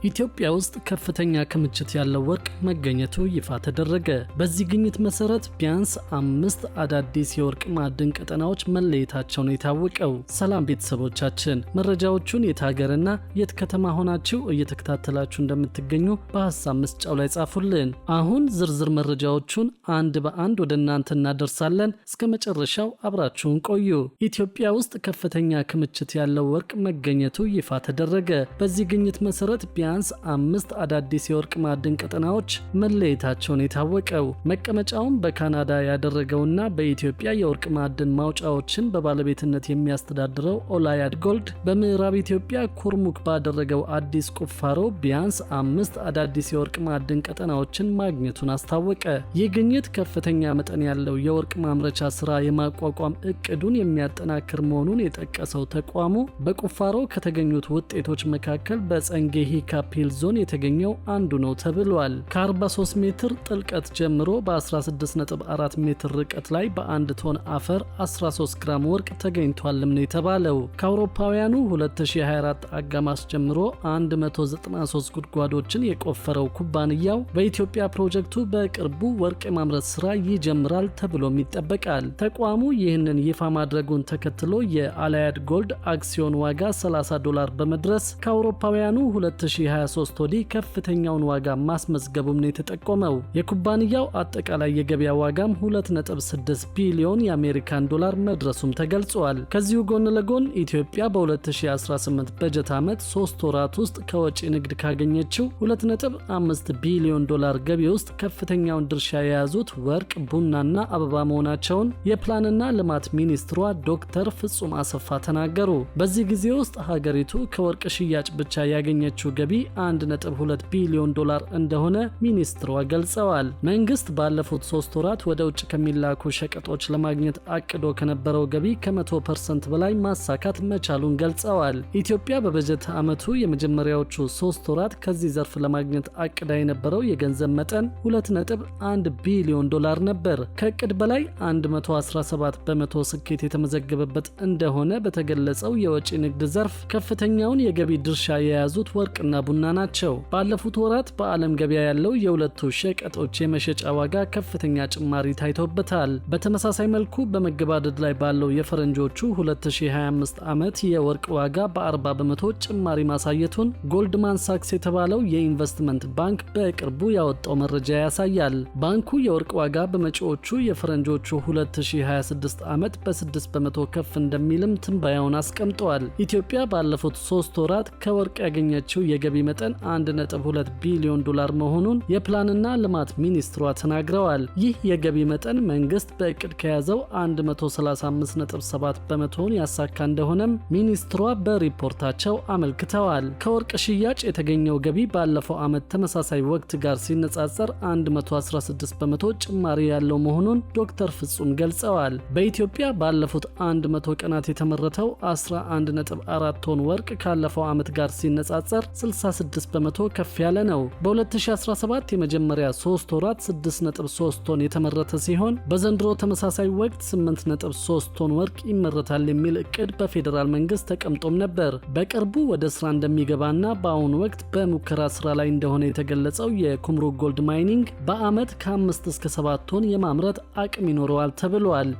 ኢትዮጵያ ውስጥ ከፍተኛ ክምችት ያለው ወርቅ መገኘቱ ይፋ ተደረገ። በዚህ ግኝት መሰረት ቢያንስ 5 አዳዲስ የወርቅ ማዕድን ቀጠናዎች መለየታቸው ነው የታወቀው። ሰላም ቤተሰቦቻችን፣ መረጃዎቹን የት ሀገርና የት ከተማ ሆናችሁ እየተከታተላችሁ እንደምትገኙ በሐሳብ መስጫው ላይ ጻፉልን። አሁን ዝርዝር መረጃዎቹን አንድ በአንድ ወደ እናንተ እናደርሳለን። እስከ መጨረሻው አብራችሁን ቆዩ። ኢትዮጵያ ውስጥ ከፍተኛ ክምችት ያለው ወርቅ መገኘቱ ይፋ ተደረገ። በዚህ ግኝት መሰረት ቢያንስ 5 አዳዲስ የወርቅ ማዕድን ቀጠናዎች መለየታቸውን የታወቀው መቀመጫውን በካናዳ ያደረገውና በኢትዮጵያ የወርቅ ማዕድን ማውጫዎችን በባለቤትነት የሚያስተዳድረው ኦላያድ ጎልድ በምዕራብ ኢትዮጵያ ኩርሙክ ባደረገው አዲስ ቁፋሮ ቢያንስ 5 አዳዲስ የወርቅ ማዕድን ቀጠናዎችን ማግኘቱን አስታወቀ። ይህ ግኝት ከፍተኛ መጠን ያለው የወርቅ ማምረቻ ስራ የማቋቋም እቅዱን የሚያጠናክር መሆኑን የጠቀሰው ተቋሙ በቁፋሮ ከተገኙት ውጤቶች መካከል በጸንጌ ሂል ዞን የተገኘው አንዱ ነው ተብሏል። ከ43 ሜትር ጥልቀት ጀምሮ በ16.4 ሜትር ርቀት ላይ በ1 ቶን አፈር 13 ግራም ወርቅ ተገኝቷልም ነው የተባለው። ከአውሮፓውያኑ 2024 አጋማሽ ጀምሮ 193 ጉድጓዶችን የቆፈረው ኩባንያው በኢትዮጵያ ፕሮጀክቱ በቅርቡ ወርቅ የማምረት ስራ ይጀምራል ተብሎም ይጠበቃል። ተቋሙ ይህንን ይፋ ማድረጉን ተከትሎ የኦላያድ ጎልድ አክሲዮን ዋጋ $30 በመድረስ ከአውሮፓውያኑ 2023 ወዲህ ከፍተኛውን ዋጋ ማስመዝገቡም ነው የተጠቆመው። የኩባንያው አጠቃላይ የገበያ ዋጋም 2.6 ቢሊዮን የአሜሪካን ዶላር መድረሱም ተገልጿል። ከዚሁ ጎን ለጎን ኢትዮጵያ በ2018 በጀት ዓመት 3 ወራት ውስጥ ከወጪ ንግድ ካገኘችው 2.5 ቢሊዮን ዶላር ገቢ ውስጥ ከፍተኛውን ድርሻ የያዙት ወርቅ፣ ቡናና አበባ መሆናቸውን የፕላንና ልማት ሚኒስትሯ ዶክተር ፍጹም አሰፋ ተናገሩ። በዚህ ጊዜ ውስጥ ሀገሪቱ ከወርቅ ሽያጭ ብቻ ያገኘችው ገቢ 1.2 ቢሊዮን ዶላር እንደሆነ ሚኒስትሯ ገልጸዋል። መንግስት ባለፉት 3 ወራት ወደ ውጭ ከሚላኩ ሸቀጦች ለማግኘት አቅዶ ከነበረው ገቢ ከ100% በላይ ማሳካት መቻሉን ገልጸዋል። ኢትዮጵያ በበጀት ዓመቱ የመጀመሪያዎቹ 3 ወራት ከዚህ ዘርፍ ለማግኘት አቅዳ የነበረው የገንዘብ መጠን 2.1 ቢሊዮን ዶላር ነበር። ከእቅድ በላይ 117 በመቶ ስኬት የተመዘገበበት እንደሆነ በተገለጸው የወጪ ንግድ ዘርፍ ከፍተኛውን የገቢ ድርሻ የያዙት ወርቅና ቡና ናቸው። ባለፉት ወራት በዓለም ገበያ ያለው የሁለቱ ሸቀጦች የመሸጫ ዋጋ ከፍተኛ ጭማሪ ታይቶበታል። በተመሳሳይ መልኩ በመገባደድ ላይ ባለው የፈረንጆቹ 2025 ዓመት የወርቅ ዋጋ በ40 በመቶ ጭማሪ ማሳየቱን ጎልድማን ሳክስ የተባለው የኢንቨስትመንት ባንክ በቅርቡ ያወጣው መረጃ ያሳያል። ባንኩ የወርቅ ዋጋ በመጪዎቹ የፈረንጆቹ 2026 ዓመት በ6 በመቶ ከፍ እንደሚልም ትንበያውን አስቀምጧል። ኢትዮጵያ ባለፉት 3 ወራት ከወርቅ ያገኘችው የገቢ መጠን 1.2 ቢሊዮን ዶላር መሆኑን የፕላንና ልማት ሚኒስትሯ ተናግረዋል። ይህ የገቢ መጠን መንግስት በእቅድ ከያዘው 135.7 በመቶውን ያሳካ እንደሆነም ሚኒስትሯ በሪፖርታቸው አመልክተዋል። ከወርቅ ሽያጭ የተገኘው ገቢ ባለፈው ዓመት ተመሳሳይ ወቅት ጋር ሲነጻጸር 116 በመቶ ጭማሪ ያለው መሆኑን ዶክተር ፍጹም ገልጸዋል። በኢትዮጵያ ባለፉት 100 ቀናት የተመረተው 11.4 ቶን ወርቅ ካለፈው ዓመት ጋር ሲነጻጸር 66 በመቶ ከፍ ያለ ነው። በ2017 የመጀመሪያ 3 ወራት 6.3 ቶን የተመረተ ሲሆን በዘንድሮ ተመሳሳይ ወቅት 8.3 ቶን ወርቅ ይመረታል የሚል እቅድ በፌዴራል መንግስት ተቀምጦም ነበር። በቅርቡ ወደ ስራ እንደሚገባና በአሁኑ ወቅት በሙከራ ስራ ላይ እንደሆነ የተገለጸው የኩምሩክ ጎልድ ማይኒንግ በዓመት ከ5 እስከ 7 ቶን የማምረት አቅም ይኖረዋል ተብሏል።